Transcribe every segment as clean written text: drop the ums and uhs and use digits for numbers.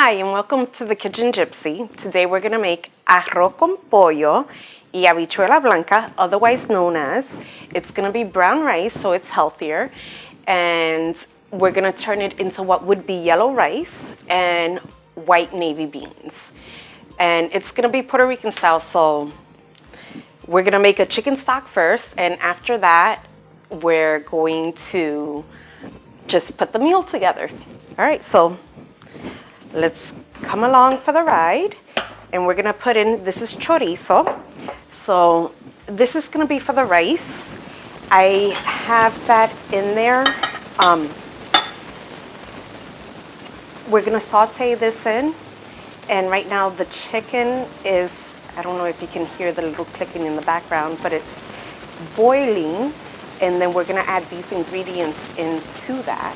Hi and welcome to the Kitchen Gypsy. Today we're going to make arroz con pollo y habichuela blanca, otherwise known as. It's going to be brown rice, so it's healthier. And we're going to turn it into what would be yellow rice and white navy beans. And it's going to be Puerto Rican style, so we're going to make a chicken stock first. And after that, we're going to just put the meal together. All right, so let's come along for the ride. And we're gonna put in, this is chorizo. So this is gonna be for the rice. I have that in there. We're gonna saute this in. And right now the chicken is, I don't know if you can hear the little clicking in the background, but it's boiling. And then we're gonna add these ingredients into that.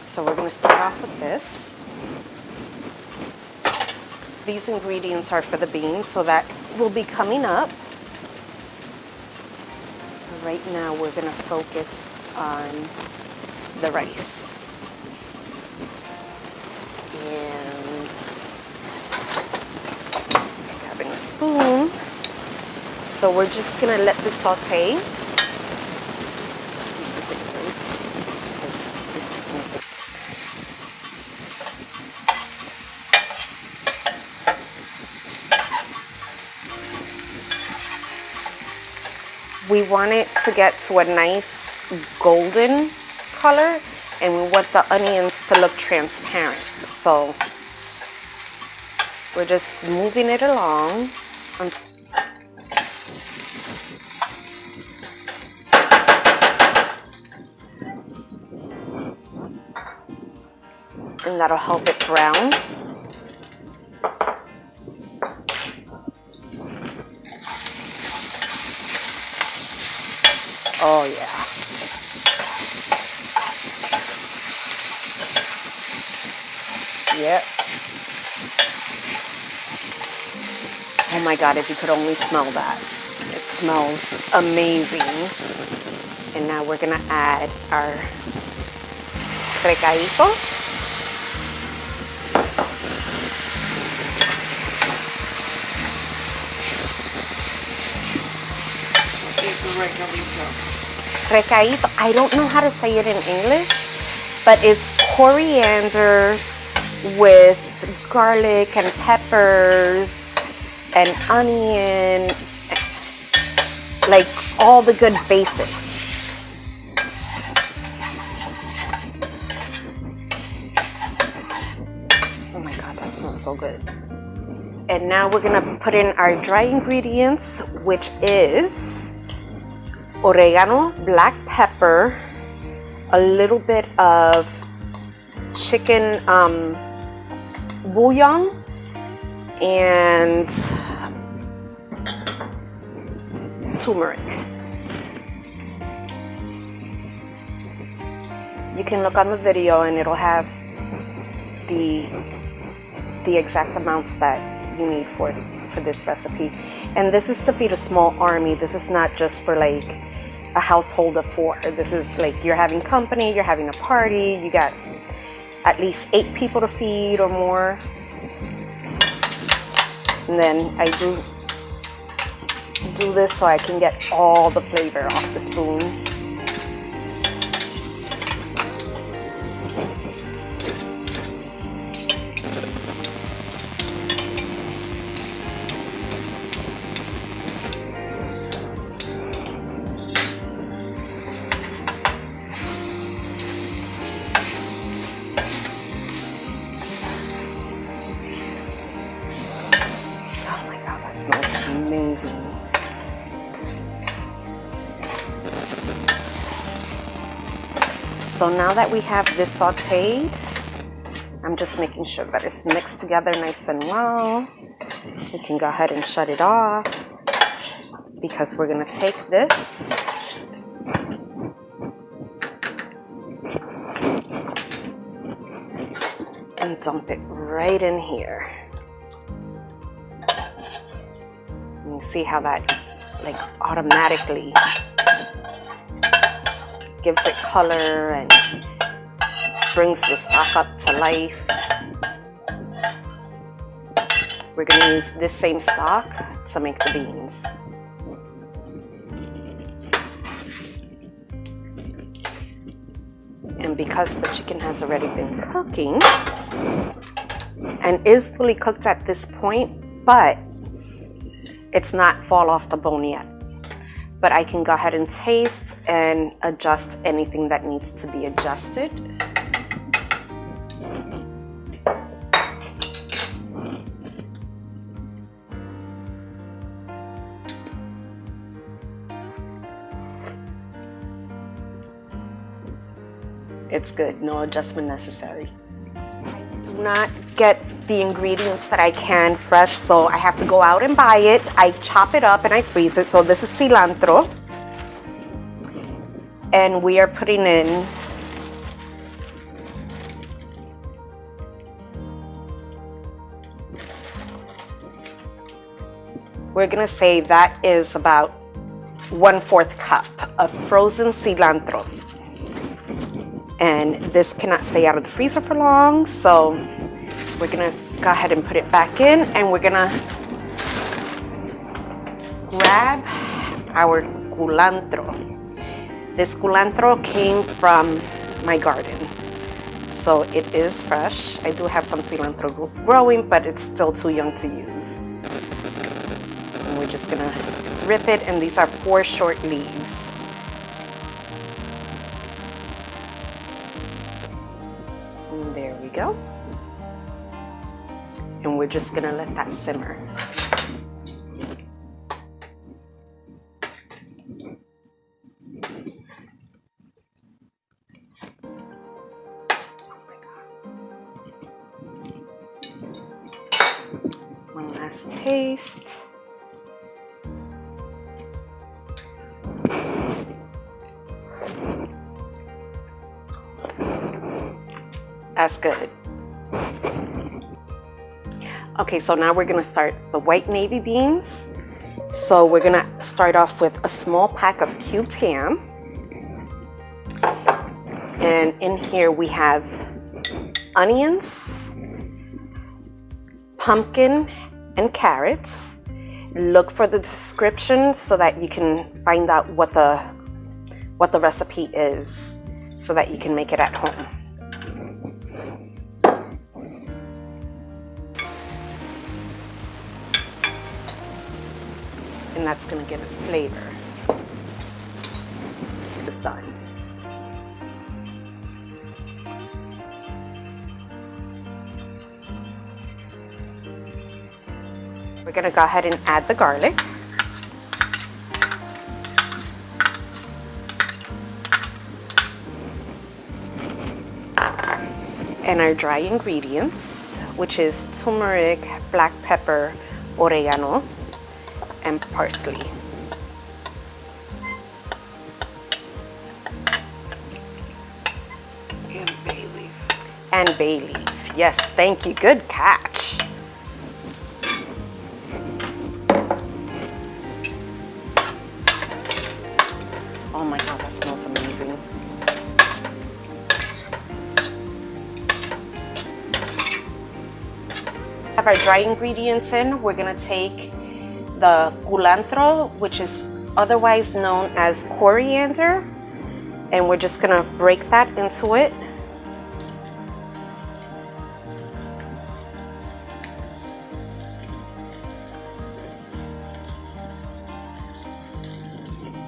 So we're going to start off with this. These ingredients are for the beans, so that will be coming up. Right now we're going to focus on the rice. And grabbing a spoon. So we're just going to let this saute. We want it to get to a nice golden color, and we want the onions to look transparent. So we're just moving it along. And that'll help it brown. Oh yeah. Yep. Oh my God, if you could only smell that. It smells amazing. And now we're gonna add our recadito. Recadito, I don't know how to say it in English, but it's coriander with garlic and peppers and onion, like all the good basics. Oh my God, that smells so good. And now we're gonna put in our dry ingredients, which is oregano, black pepper, a little bit of chicken bouillon, and turmeric. You can look on the video and it'll have the exact amounts that you need for this recipe. And this is to feed a small army. This is not just for like a household of 4. This is like you're having company, you're having a party, you got at least 8 people to feed or more. And then I do this so I can get all the flavor off the spoon. Smells amazing. So now that we have this sauteed, I'm just making sure that it's mixed together nice and well. We can go ahead and shut it off because we're gonna take this and dump it right in here. You see how that like automatically gives it color and brings the stock up to life. We're going to use this same stock to make the beans. And because the chicken has already been cooking and is fully cooked at this point, but it's not fall off the bone yet. But I can go ahead and taste and adjust anything that needs to be adjusted. It's good, no adjustment necessary. I do not get the ingredients that I can fresh, so I have to go out and buy it. I chop it up and I freeze it. So this is cilantro. And we are putting in we're gonna say that is about 1/4 cup of frozen cilantro. And this cannot stay out of the freezer for long, so we're gonna go ahead and put it back in, and we're gonna grab our culantro. This culantro came from my garden, so it is fresh. I do have some cilantro growing, but it's still too young to use. And we're just gonna rip it, and these are 4 short leaves. There we go. And we're just gonna let that simmer. Oh my God. One last taste. That's good. Okay, so now we're gonna start the white navy beans. So we're gonna start off with a small pack of cubed ham. And in here we have onions, pumpkin, and carrots. Look for the description so that you can find out what the recipe is, so that you can make it at home. And that's gonna give it flavor. It's done. We're gonna go ahead and add the garlic. And our dry ingredients, which is turmeric, black pepper, oregano, and parsley. And bay leaf. And bay leaf. Yes, thank you. Good catch. Oh my God, that smells amazing. Have our dry ingredients in. We're gonna take the culantro, which is otherwise known as coriander, and we're just gonna break that into it.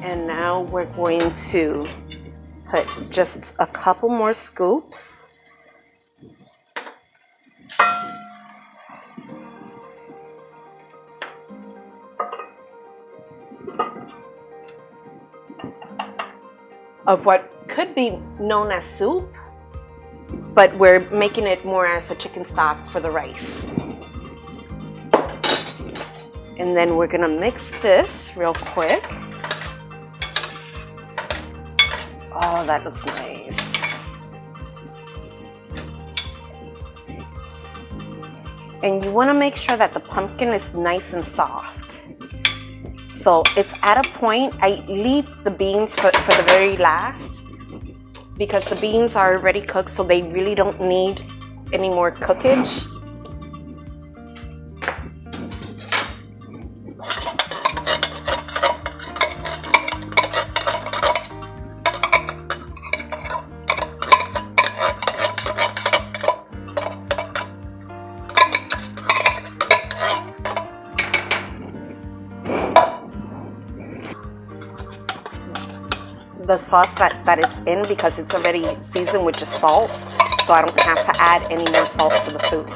And now we're going to put just a couple more scoops. Of what could be known as soup, but we're making it more as a chicken stock for the rice. And then we're gonna mix this real quick. Oh, that looks nice. And you wanna make sure that the pumpkin is nice and soft. So it's at a point, I leave the beans for the very last, because the beans are already cooked, so they really don't need any more cookage. The sauce that it's in, because it's already seasoned with just salt, so I don't have to add any more salt to the food.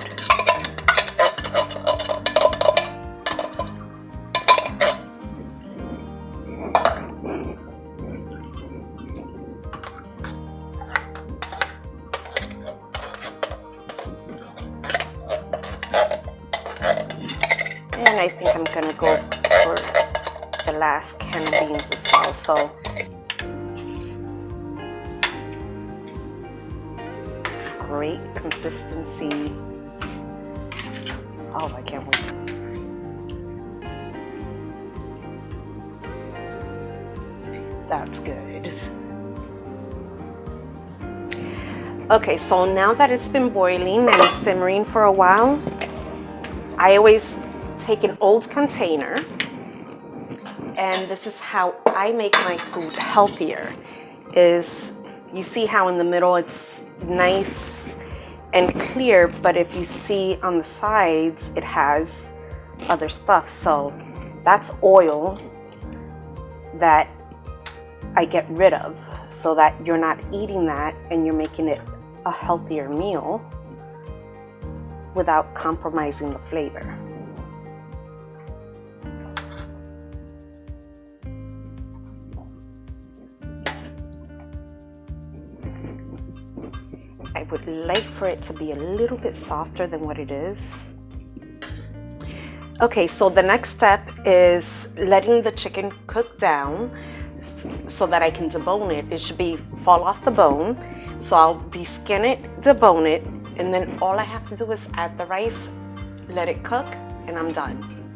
And I think I'm gonna go for the last can of beans as well. So great consistency. Oh, I can't wait. That's good. Okay, so now that it's been boiling and simmering for a while, I always take an old container, and this is how I make my food healthier. Is you see how in the middle it's nice and clear, but if you see on the sides, it has other stuff. So that's oil that I get rid of, so that you're not eating that and you're making it a healthier meal without compromising the flavor. I would like for it to be a little bit softer than what it is. Okay, so the next step is letting the chicken cook down so that I can debone it. It should fall off the bone. So I'll deskin it, debone it, and then all I have to do is add the rice, let it cook, and I'm done.